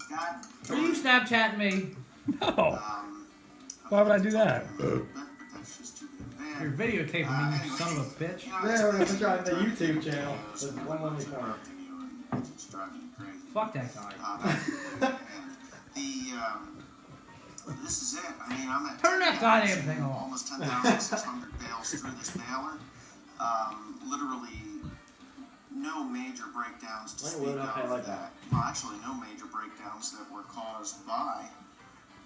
Scott. Are you Snapchatting me? No. Why would I do that? That's just too good. You're videotaping me, you son of a bitch. Yeah, we're going to put you on the YouTube channel. There's one on the corner. It's driving you crazy. Fuck that guy. This is it. I mean, I'm at Turn that goddamn thing off. almost 10,600 bales through this baler. Literally, no major breakdowns to speak of like that. Well, actually, no major breakdowns that were caused by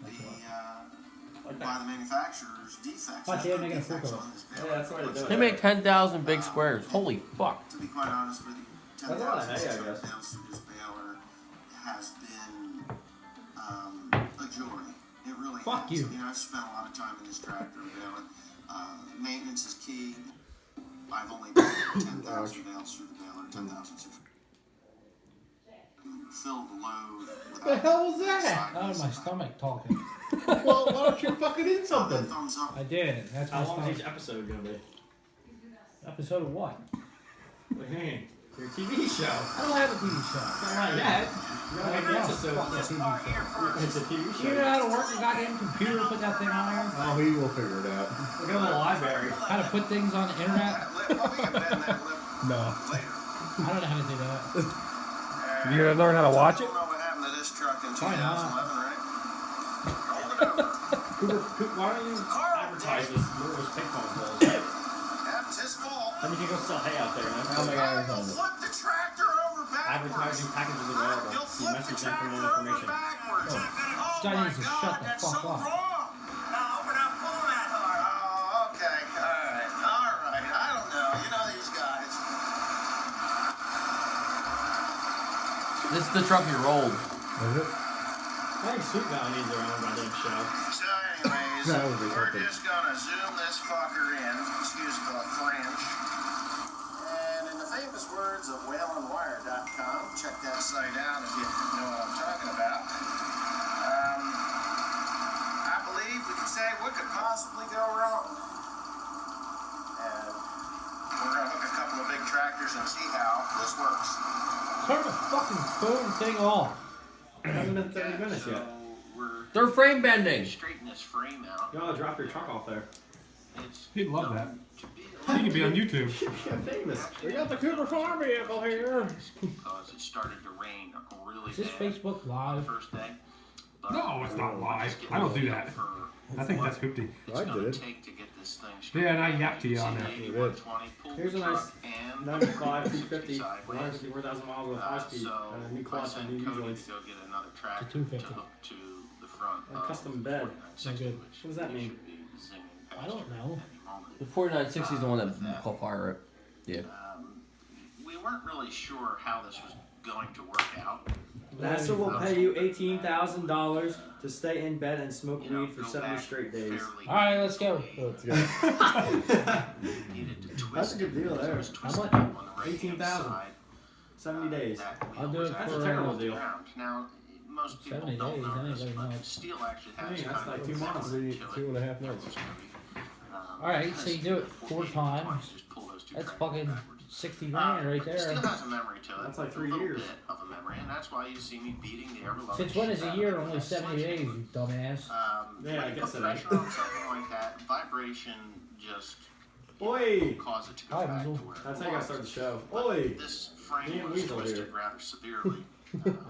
the manufacturer's defects. Fuck yeah, making a Defects fool on this Yeah, baler. that's the way to do it. They make 10,000 big squares. Holy fuck. To be quite honest with you, That's a lot of hay, I 10,600 guess. bales through this baler has been a joy. It really Fuck has. you. You know, I've spent a lot of time in this tractor baler. Maintenance is key. I've only done 10,000 bales through the baler, 10,600. Fill the load. What the hell was that? Oh, my stomach talking. Well, why don't you fucking eat something? Thumbs up. I did. That's my How long stomach. is each episode going to be? Episode of what? Hey, your TV show. I don't have a TV show. Not yet. You don't have an Yeah, episode. fuck that TV show. It's a TV show. You know how to work your goddamn computer, put that thing on there? Oh, he will figure it out. Look at the library. How to put things on the internet? I'll be embedding that lip No. later. I don't know how to do that. You gonna learn how to watch it? I don't know what happened to this truck in Why 2011, not? right? Hold it up. Why don't you advertise this Lewis pig phone bills? That's his fault. Then you can go sell hay out there. And that's Oh my God. You'll flip the tractor over backwards. advertising packages available. You'll See flip the message tractor and over information. backwards. Oh, guy my needs to God, shut the that's fuck so up. wrong. No, we're not pulling that hard. Oh, okay. All right. I don't know. You know these guys. This is the truck you rolled. Is it? I think Sweet Valley needs their own goddamn show. So anyways, That would be we're something. just going to zoom this fucker in. Excuse the French. And in the famous words of whalenwire.com, check that site out if you know what I'm talking about. I believe we can say what could possibly go wrong. And we're going to hook a couple of big tractors and see how this works. Turn the fucking phone thing off. It hasn't been 30 minutes yet. We're They're frame bending. straighten this frame out. You ought to drop your truck off there. It's He'd love that. to be He could be on YouTube. Yeah, famous. We got the Cooper Farm vehicle here. because it started to rain really Is this bad Facebook the Live? first day. But No, it's not we're live. just getting I don't do feel that. for I think what that's hoopty. it's I gonna did. take to get this thing Yeah, and I straight. yapped to you on there. 8120, pull Here's the a nice truck and 95, the 250, sideways. 154,000 miles with 5-speed, So and a new I clutch sent and new Cody joints. to go get another tractor to 250. hook to the front A of custom bed. 4960, Good. which What does that mean? should be zinging I past don't you know. at any moment. The 4960 is the one that caught fire. Yeah. We weren't really sure how this was going to work out. NASA will pay you $18,000 to stay in bed and smoke You know, weed for go 70 back straight days. fairly Alright, let's go. Let's go. needed to twist That's a good deal it. It there. was How twisted much? on the right-hand 18,000. side. 70 days. That wheel I'll do was it actually for, terrible deal. ground. Now, most people 70 don't days, know that ain't this, very but much. steel actually I has mean, that's kind like of 2 months. to it. 2.5 months. Alright, so you do it 4 times. Just pull those two That's tractors fucking backwards. 60 grand right It there. still has a memory to it. That's like 3 a little years. bit of a memory, and that's why you see me beating the ever-loving Since when is shit a out year of it. only 70 days, you dumbass? Yeah, when I you guess put it pressure on something like that, vibration just Oi! cause it to go Hi, back Weasel. to where That's it how you gotta was. start the show. But Oi! This Me frame and was Weasel twisted here. rather severely.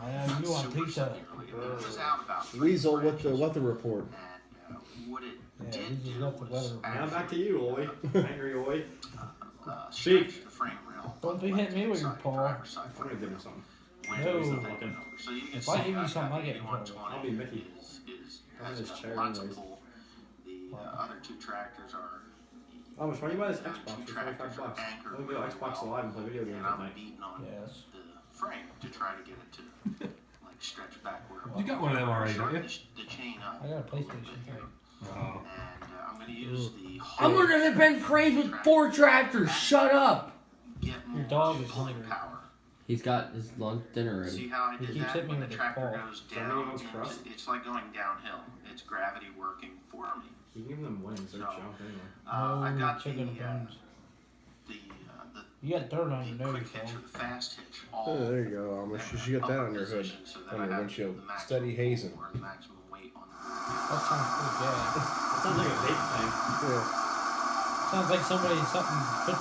I know you want super pizza. severely. It was out about 3 Weasel with the branches. weather report. And what it Yeah, did we just do got the was weather. Now back to you, Oi. Angry Oi. stretch the frame rail. Don't be hitting me with your paw. driver's side I'm gonna give him something. when No. he's the thing over. So you can If I see give you how something, I the get in trouble. 8120 I'll be Mickey. has this got chair lots of anyways. pull. The other two tractors are. How much money you buy this the other Xbox two for tractors are $25? anchored Let me go really Xbox well, Live and play video games and at I'm night. beating on Yes. the frame to try to get it to like stretch back where it You got one of them already, don't you? Shorten the chain up. I got a little PlayStation bit here. 3. Oh. And I'm going to use the I'm whole gonna bend frames with 4 tractors. Shut up. get more Your dog is pulling hungry. power. He's got his lunch dinner ready. See how I He did keeps that? hitting me When the with his tractor paw. goes Somebody down, wants crust? it's like going downhill. It's gravity working for me. You can give them wings, they're So, junk anyway. I've No got chicken bones. the You got dirt on your nose, quick hitch though. or the fast hitch. Oh, there you go, Amish. You should get that on your hood, on your windshield. Steady hazing. Or the maximum weight on the That sounds pretty bad. That sounds like a vape thing. Yeah. Sounds like something put.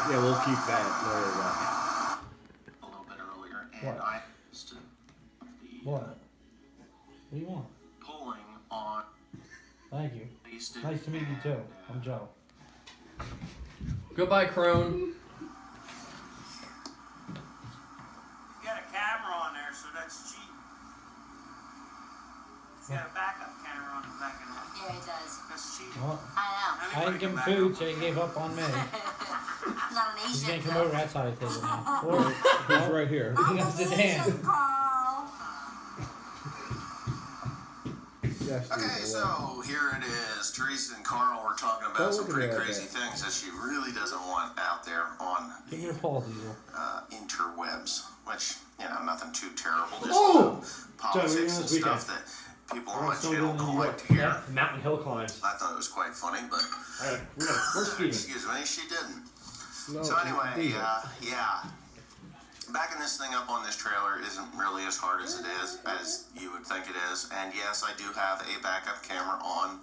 Yeah, we'll keep that. There you go. a little bit earlier, and What? I stood the What? What do you want? pulling on Thank you. wasted. Nice to meet you too. I'm Joe. Goodbye, Crone. You got a camera on there, so that's cheap. It's got a backup camera on the back of it. Yeah, he does. That's cheap. Well, I I didn't give him food, so he gave up on me. know. I'm not an He's Asian. gonna come over that side of the table now. Or, He's right here. he goes to Dan. Carl. Yes, Okay, Steve, so here it is. Teresa and Carl were talking about Don't some look at pretty me like crazy that. things that she really doesn't want out there on Give me the your paw, Diesel. interwebs, which, nothing too terrible. Just Oh! politics Joe, and this stuff that people on my still channel doing don't the like to hear. Yeah, mountain hill climbs. I thought it was quite funny, but Where's Steven? excuse me, she didn't. No, So anyway, Diesel. backing this thing up on this trailer isn't really as hard as it is, as you would think it is. And yes, I do have a backup camera on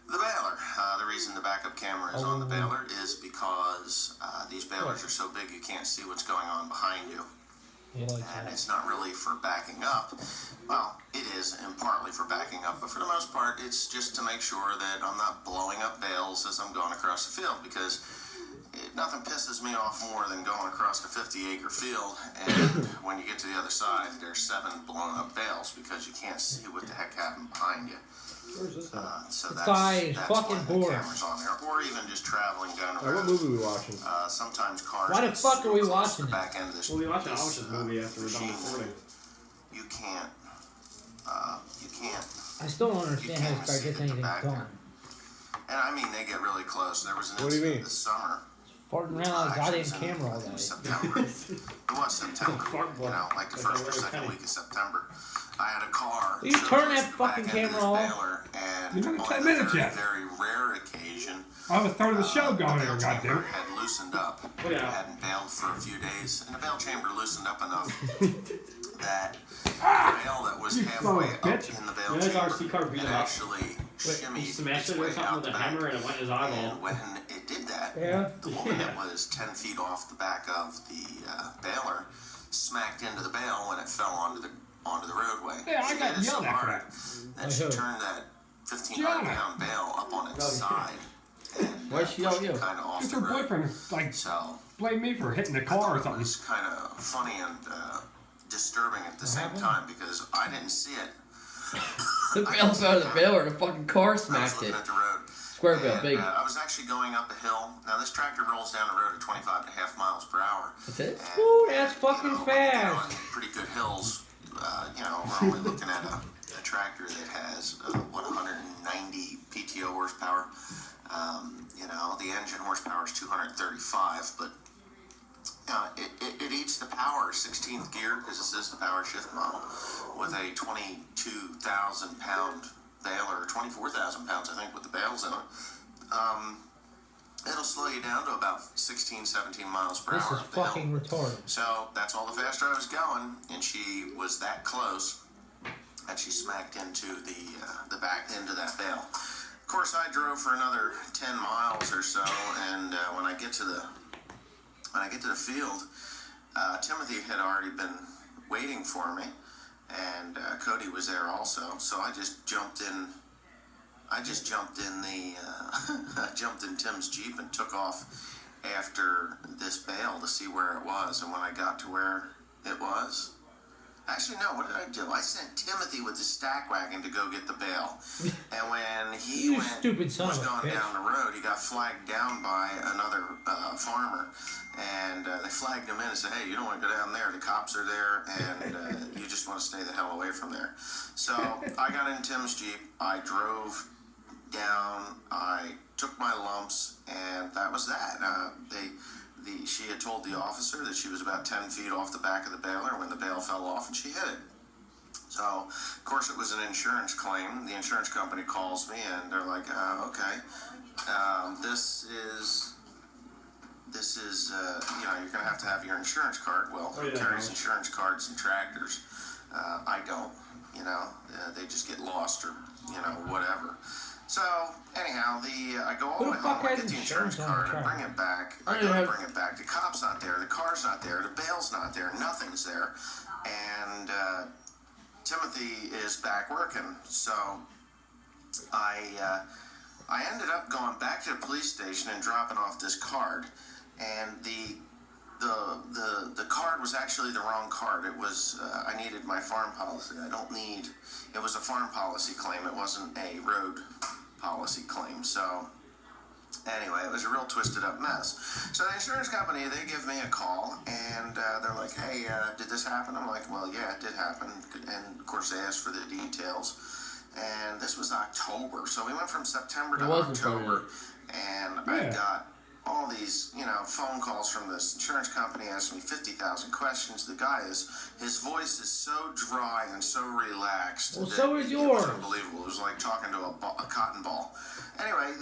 the baler. The reason the backup camera is on the baler is because these balers are so big you can't see what's going on behind you. He likes And that. it's not really for backing up. Well, it is, and partly for backing up, but for the most part, it's just to make sure that I'm not blowing up bales as I'm going across the field, because nothing pisses me off more than going across a 50-acre field, and when you get to the other side, there's 7 blown up bales because you can't see what the heck happened behind you. Where's this one? So This that's, guy is that's fucking when the boring. camera's on there, or even just traveling down the What road. movie are we watching? Sometimes cars. Why the get fuck are we so close watching to the it? back end of this, We'll be watching this, Amish's movie after we're done machine. recording. You can't. You can't. I still don't understand how this guy gets anything done. And I mean, they get really close. There was an What do you incident mean? this summer. Farting around like a Actually, goddamn it was in, camera all I think it was day. September. It was September. Fart boy. Like the Like first or Larry second Penny. week of September. I had a car. Will you so turn close that to the back fucking end of this camera off? baler, and You're not on 10 a minutes very, yet. very rare occasion, I was starting the show going the here, bail chamber goddamn. had loosened up. Oh, yeah. It hadn't bailed for a few days, and the bail chamber loosened up enough that the bail that was You halfway son of up a bitch. in the bail Yeah, his chamber RC car beat had him up. actually shimmied He smashed its it or way something out with the a back. hammer and it went in his eyeball. And when it did that, Yeah? the woman that was 10 feet off the back of the baler smacked into the bale when it fell onto the roadway. Yeah, I She got hit it so yelled at for hard that. that she turned that 1,500-pound bale up on its Oh, yeah. side. And Why'd she yell at you? kind of off Because the her road. boyfriend, like, So blamed me for hitting the I car thought or it something. was kind of funny and disturbing at the same happened? time because I didn't see it. The bale fell out of the baler and a fucking car I was smacked looking it. at the road. Square bale, And, big. I was actually going up a hill. Now this tractor rolls down the road at 25.5 miles per hour. That's it? And, Ooh, that's fucking when you get fast. on pretty good hills, we're only looking at a tractor that has 190 PTO horsepower. The engine horsepower is 235, but it eats the power 16th gear because this is the power shift model with a 22,000 pound baler, or 24,000 pounds I think with the bales in it. It'll slow you down to about 16, 17 miles per This hour. is up the hill. fucking retarded. So that's all the faster I was going, and she was that close that she smacked into the back end of that bale. Of course, I drove for another 10 miles or so, and when I get to the field, Timothy had already been waiting for me, and Cody was there also. So I just jumped in. I jumped in Tim's Jeep and took off after this bale to see where it was. And when I got to where it was, actually no, what did I do? I sent Timothy with the stack wagon to go get the bale. And when he You stupid son was of a going bitch. down the road, he got flagged down by another farmer. And they flagged him in and said, hey, you don't want to go down there. The cops are there, and you just want to stay the hell away from there. So I got in Tim's Jeep. I drove down. I took my lumps, and that was that. She had told the officer that she was about 10 feet off the back of the baler when the bale fell off, and she hit it. So, of course, it was an insurance claim. The insurance company calls me and they're like, okay, this is, you're going to have your insurance card. Well, who carries insurance cards and tractors? I don't, they just get lost or, whatever. So, anyhow, I go all the way home, I get the insurance card, I bring it back, I go to bring it back, the cop's not there, the car's not there, the bail's not there, nothing's there, and Timothy is back working, so I ended up going back to the police station and dropping off this card, and the card was actually the wrong card. It was, I needed my farm policy. It was a farm policy claim. It wasn't a road policy claim. So anyway, it was a real twisted up mess. So the insurance company, they give me a call and they're like, hey, did this happen? I'm like, well, yeah, it did happen. And of course they asked for the details. And this was October. So we went from September to October. And I got all these, phone calls from this insurance company asking me 50,000 questions. The guy his voice is so dry and so relaxed. Well, so is yours. It was unbelievable. It was like talking to a cotton ball. Anyway,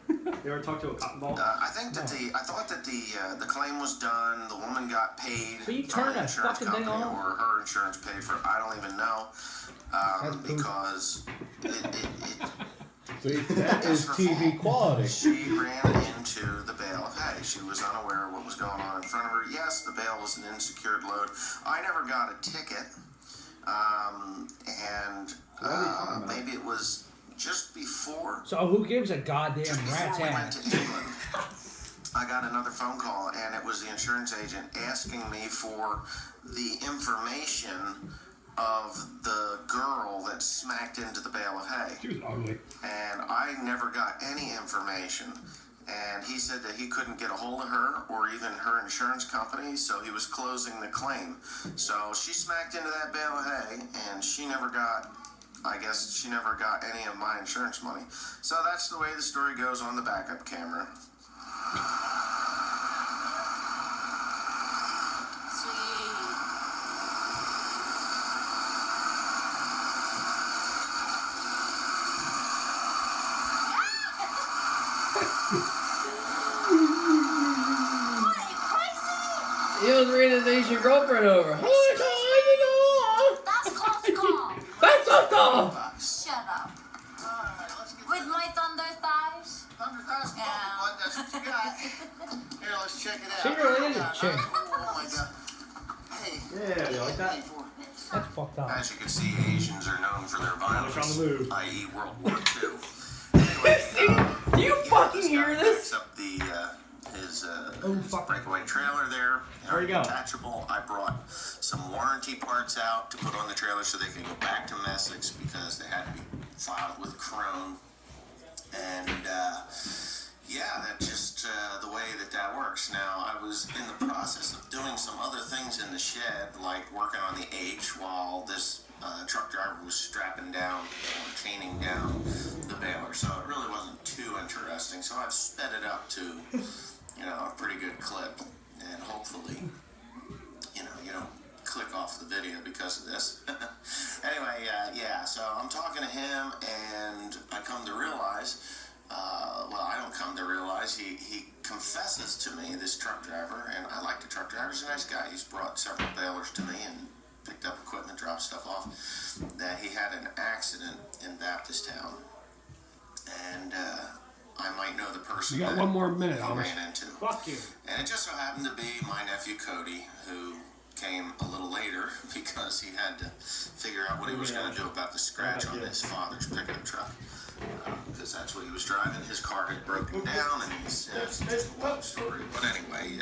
You ever talked to a cotton ball? I thought that the claim was done. The woman got paid. Will you from turn the that insurance fucking company, thing on? or her insurance paid for it. I don't even know, because it See, that is TV quality. She ran into the bale of hay. She was unaware of what was going on in front of her. Yes, the bale was an unsecured load. I never got a ticket, and maybe it was just before. So who gives a goddamn rat's we went ass? to England, I got another phone call, and it was the insurance agent asking me for the information of the girl that smacked into the bale of hay. She was ugly. And I never got any information. And he said that he couldn't get a hold of her or even her insurance company, so he was closing the claim. So she smacked into that bale of hay, and she never got any of my insurance money. So that's the way the story goes on the backup camera. He was reading his Asian girlfriend over. That's close call. That's not all. Shut up. Alright, let's get With my thunder thighs. 100,000 Yeah. blood, that's what you got. Here, let's check it out. She really is a chick. Oh my god. Hey. Yeah, you like that? That's fucked up. As you can see, Asians are known for their violence, on the move. i.e. World War II. Anyway, Do you fucking this hear guy this? picks up his fuck. breakaway trailer there. Where you go? Detachable. I brought some warranty parts out to put on the trailer so they can go back to Essex because they had to be filed with Crone. And that's just the way that works. Now, I was in the process of doing some other things in the shed, like working on the H while this truck driver was strapping down or chaining down the baler. So it really wasn't too interesting. So I've sped it up to, a pretty good clip. And hopefully, you don't click off the video because of this. Anyway, so I'm talking to him, and I come to realize, I don't come to realize, he confesses to me, this truck driver, and I like the truck driver, he's a nice guy. He's brought several balers to me and picked up equipment, dropped stuff off, that he had an accident in Baptist Town. And I might know the person You got that one more minute, he Amish. ran into. Fuck you. And it just so happened to be my nephew Cody, who came a little later because he had to figure out what he was going to do about the scratch on his father's pickup truck. Because that's what he was driving. His car had broken down, and it's just a long story. But anyway,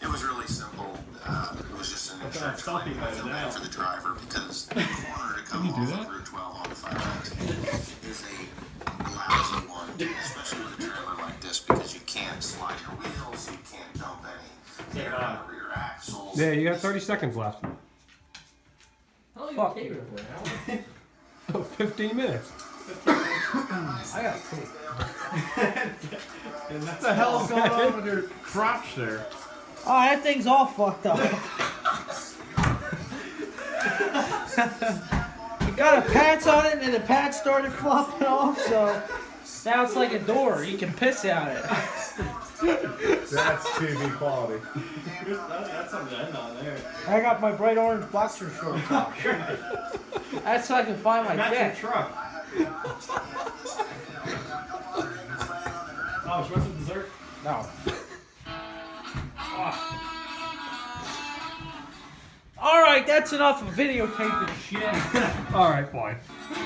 it was really simple. It was just an insurance claim. I feel bad for the driver because the corner to come off of Route 12 on the 5 is a lousy one, especially with a trailer like this, because you can't slide your wheels, you can't dump any air on the rear axles. Yeah, you got 30 seconds left. Fuck you. Oh, 15 minutes. I got poop. What the hell's going on with your crotch there? Oh, that thing's all fucked up. got a patch on it, and the patch started flopping off, so now it's like a door. You can piss out it. That's TV quality. That's something to end on there. I got my bright orange boxer shorts. That's so I can find my That's your dick. truck. Oh, what's the dessert? No. All right, that's enough of videotaping shit. All right, fine.